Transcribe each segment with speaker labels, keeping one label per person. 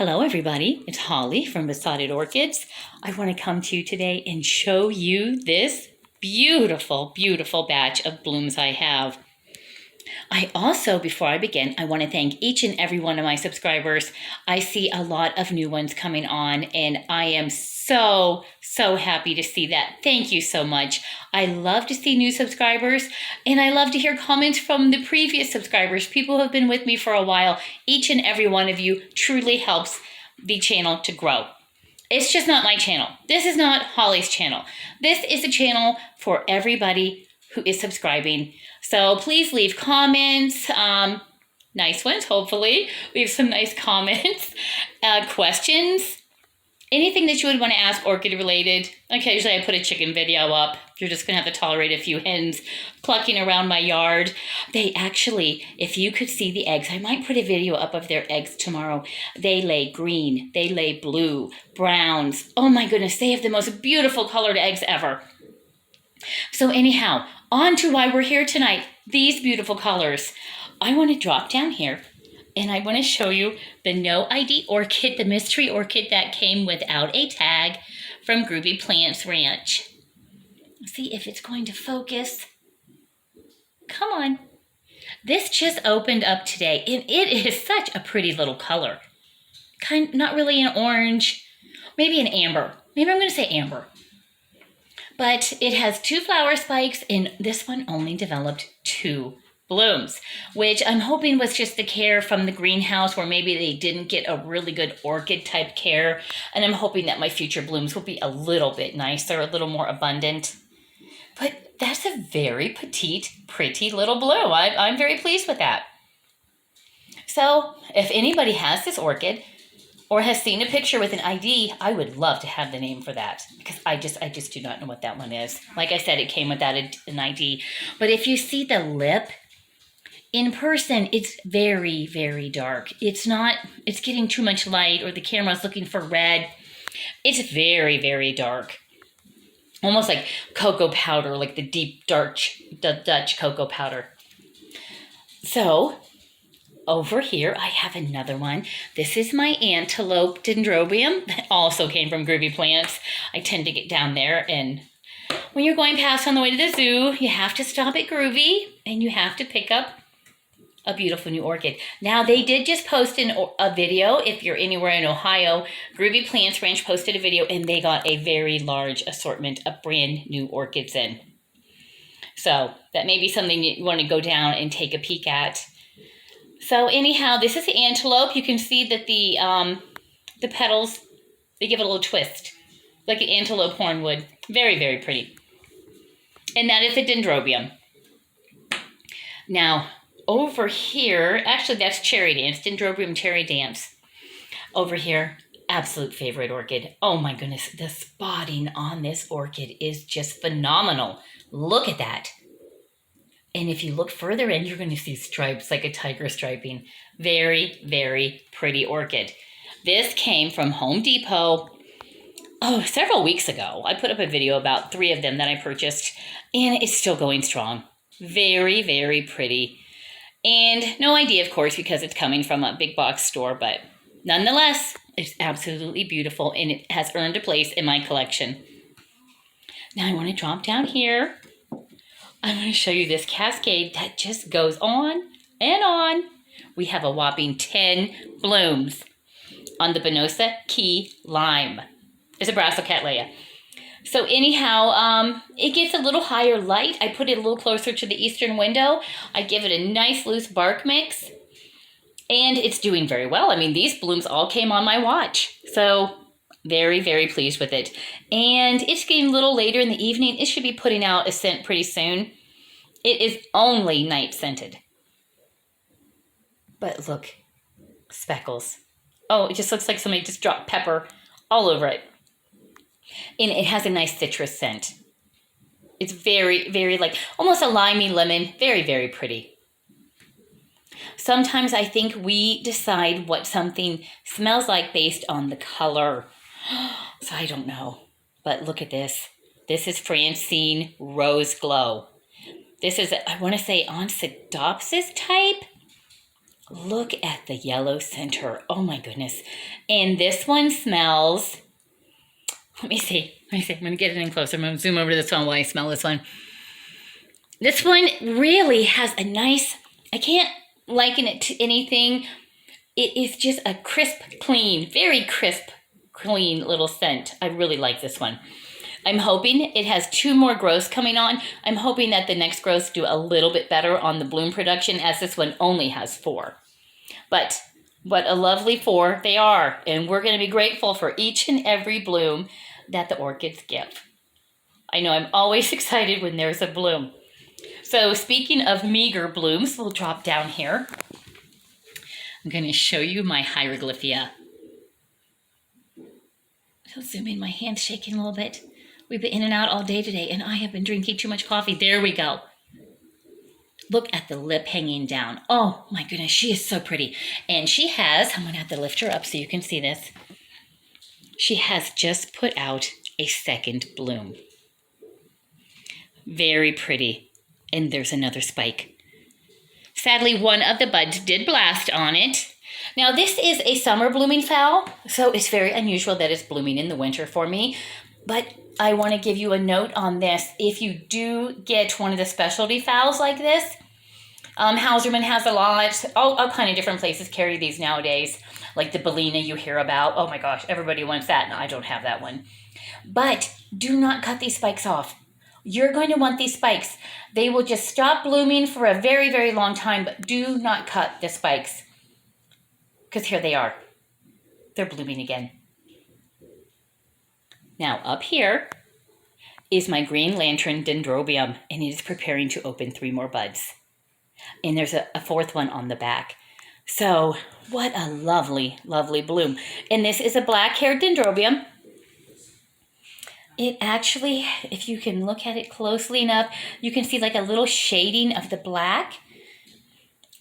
Speaker 1: Hello everybody, it's Holly from Besotted Orchids. I want to come to you today and show you this beautiful, beautiful batch of blooms I have. I also, before I begin, I want to thank each and every one of my subscribers. I see a lot of new ones coming on and I am so happy to see that. Thank you so much. I love to see new subscribers and I love to hear comments from the previous subscribers, people who have been with me for a while. Each and every one of you truly helps the channel to grow. It's just not my channel. This is not Holly's channel. This is a channel for everybody who is subscribing. So please leave comments, nice ones, hopefully. Leave some nice comments, questions, anything that you would want to ask orchid related. Occasionally I put a chicken video up. You're just going to have to tolerate a few hens clucking around my yard. They actually, if you could see the eggs, I might put a video up of their eggs tomorrow. They lay green, they lay blue, browns. Oh my goodness, they have the most beautiful colored eggs ever. So anyhow, on to why we're here tonight. These beautiful colors. I want to drop down here and I want to show you the no ID orchid, the mystery orchid that came without a tag from Groovy Plants Ranch. See if it's going to focus. Come on. This just opened up today and it is such a pretty little color. Not really an orange, maybe an amber. Maybe I'm going to say amber. But it has 2 flower spikes and this one only developed 2 blooms, which I'm hoping was just the care from the greenhouse where maybe they didn't get a really good orchid type care. And I'm hoping that my future blooms will be a little bit nicer, a little more abundant. But that's a very petite, pretty little bloom. I'm very pleased with that. So if anybody has this orchid, or has seen a picture with an ID, I would love to have the name for that because I just do not know what that one is. Like I said, it came without an ID. But if you see the lip, in person, it's very, very dark. It's getting too much light or the camera's looking for red. It's very, very dark. Almost like cocoa powder, like the deep Dutch cocoa powder. So, over here, I have another one. This is my antelope dendrobium that also came from Groovy Plants. I tend to get down there, and when you're going past on the way to the zoo, you have to stop at Groovy, and you have to pick up a beautiful new orchid. Now, they did just post a video. If you're anywhere in Ohio, Groovy Plants Ranch posted a video, and they got a very large assortment of brand new orchids in. So that may be something you want to go down and take a peek at. So anyhow, this is the antelope. You can see that the petals, they give it a little twist, like an antelope horn would. Very, very pretty. And that is the dendrobium. Now, over here, actually that's cherry dance, dendrobium cherry dance. Over here, absolute favorite orchid. Oh my goodness, the spotting on this orchid is just phenomenal. Look at that. And if you look further in, you're going to see stripes like a tiger striping. Very, very pretty orchid. This came from Home Depot, several weeks ago. I put up a video about 3 of them that I purchased, and it's still going strong. Very, very pretty. And no idea, of course, because it's coming from a big box store, but nonetheless, it's absolutely beautiful, and it has earned a place in my collection. Now I want to drop down here. I'm going to show you this cascade that just goes on and on. We have a whopping 10 blooms on the Bonosa Key Lime. It's a brassocattleya. So anyhow, it gets a little higher light. I put it a little closer to the eastern window. I give it a nice loose bark mix. And it's doing very well. I mean, these blooms all came on my watch. So very, very pleased with it. And it's getting a little later in the evening. It should be putting out a scent pretty soon. It is only night scented. But look, speckles. Oh, it just looks like somebody just dropped pepper all over it. And it has a nice citrus scent. It's very, very like almost a limey lemon. Very, very pretty. Sometimes I think we decide what something smells like based on the color. So I don't know. But look at this. This is Francine Rose Glow. This is, I want to say, Oncidium type. Look at the yellow center. Oh my goodness. And this one smells, let me see. I'm going to get it in closer. I'm going to zoom over to this one while I smell this one. This one really has a nice, I can't liken it to anything. It is just a crisp, clean, very crisp, clean little scent. I really like this one. I'm hoping it has 2 more growths coming on. I'm hoping that the next growths do a little bit better on the bloom production, as this one only has 4. But what a lovely 4 they are. And we're going to be grateful for each and every bloom that the orchids give. I know I'm always excited when there's a bloom. So speaking of meager blooms, we'll drop down here. I'm going to show you my hieroglyphia. So zoom in, my hand's shaking a little bit. We've been in and out all day today, and I have been drinking too much coffee. There we go. Look at the lip hanging down. Oh my goodness, she is so pretty. And she has, I'm going to have to lift her up so you can see this. She has just put out a 2nd bloom. Very pretty. And there's another spike. Sadly, one of the buds did blast on it. Now, this is a summer blooming phal, so it's very unusual that it's blooming in the winter for me. But I want to give you a note on this. If you do get one of the specialty phals like this, Hauserman has a lot. All kind of different places carry these nowadays, like the Bellina you hear about. Oh my gosh, everybody wants that. No, I don't have that one. But do not cut these spikes off. You're going to want these spikes. They will just stop blooming for a very, very long time, but do not cut the spikes. Because here they are. They're blooming again. Now up here is my green lantern dendrobium, and it is preparing to open 3 more buds. And there's a 4th one on the back. So what a lovely, lovely bloom. And this is a black-haired dendrobium. It actually, if you can look at it closely enough, you can see like a little shading of the black.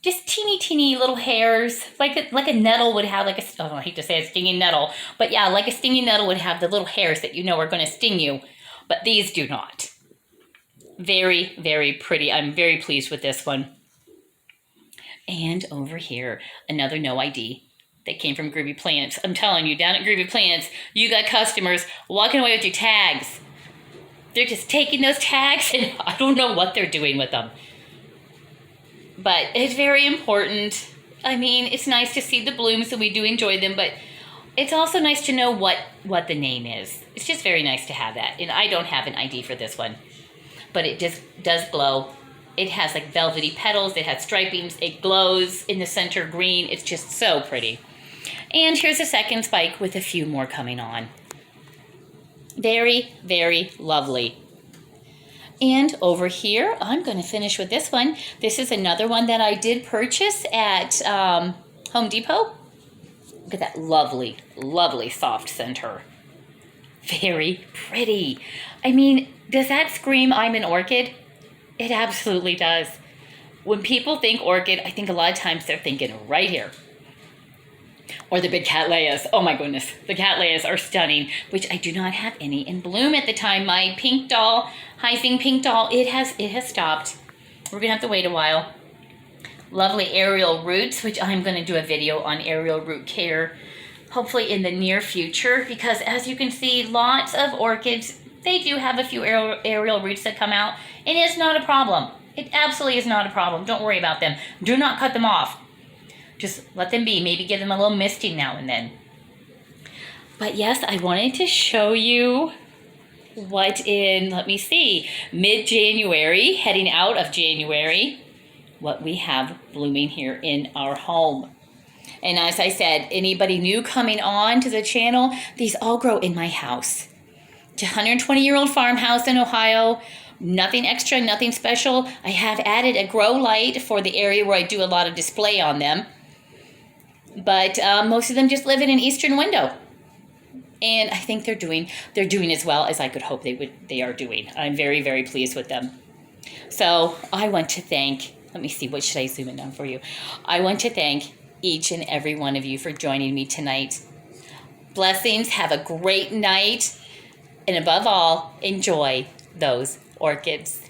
Speaker 1: Just teeny little hairs, like a nettle would have, oh, I hate to say a stinging nettle, but yeah, like a stinging nettle would have the little hairs that you know are going to sting you, but these do not. Very, very pretty. I'm very pleased with this one. And over here, another no ID that came from Groovy Plants. I'm telling you, down at Groovy Plants, you got customers walking away with your tags. They're just taking those tags, and I don't know what they're doing with them. But it's very important. I mean, it's nice to see the blooms, and we do enjoy them, but it's also nice to know what the name is. It's just very nice to have that. And I don't have an ID for this one, but it just does glow. It has like velvety petals. It has stripings. It glows in the center green. It's just so pretty. And here's a 2nd spike with a few more coming on. Very, very lovely. And over here, I'm going to finish with this one. This is another one that I did purchase at Home Depot. Look at that lovely, lovely soft center. Very pretty. I mean, does that scream I'm an orchid? It absolutely does. When people think orchid, I think a lot of times they're thinking right here. Or the big cattleyas. Oh my goodness. The cattleyas are stunning, which I do not have any in bloom at the time. My pink doll, Hyacinth pink doll, it has stopped. We're going to have to wait a while. Lovely aerial roots, which I'm going to do a video on aerial root care, hopefully in the near future, because as you can see, lots of orchids, they do have a few aerial roots that come out, and it's not a problem. It absolutely is not a problem. Don't worry about them. Do not cut them off. Just let them be. Maybe give them a little misting now and then. But yes, I wanted to show you what in, let me see, mid-January, heading out of January, what we have blooming here in our home. And as I said, anybody new coming on to the channel, these all grow in my house. It's a 120-year-old farmhouse in Ohio. Nothing extra, nothing special. I have added a grow light for the area where I do a lot of display on them. But most of them just live in an eastern window. And I think they're doing as well as I could hope they are doing. I'm very, very pleased with them. So I want to thank, let me see, what should I zoom in on for you? I want to thank each and every one of you for joining me tonight. Blessings, have a great night, and above all, enjoy those orchids.